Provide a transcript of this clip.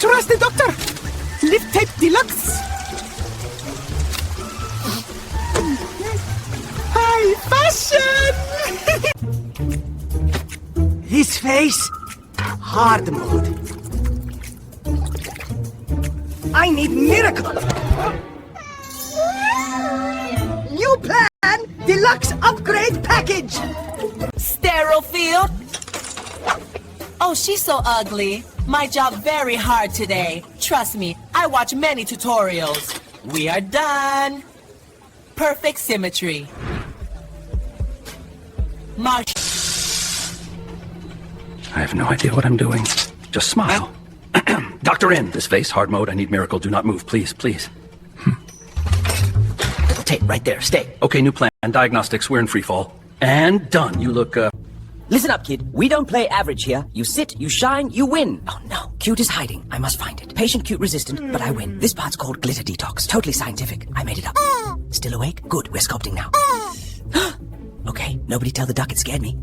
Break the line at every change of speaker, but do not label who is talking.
Trust the doctor. Lip tape deluxe. High fashion. This face, hard mode. I need miracle. New plan, deluxe upgrade package.
Sterile field? Oh, she's so ugly. My job very hard today. Trust me, I watch many tutorials. We are done. Perfect symmetry. Marsh.
I have no idea what I'm doing. Just smile. Doctor in. This face, hard mode. I need miracle. Do not move, please, please. Tape right there. Stay. Okay, new plan. Diagnostics. We're in free fall. And done. You look,
Listen up, kid. We don't play average here. You sit, you shine, you win. Oh, no. Cute is hiding. I must find it. Patient cute resistant, but I win. This part's called glitter detox. Totally scientific. I made it up. Still awake? Good. We're sculpting now. Okay. Nobody tell the duck it scared me.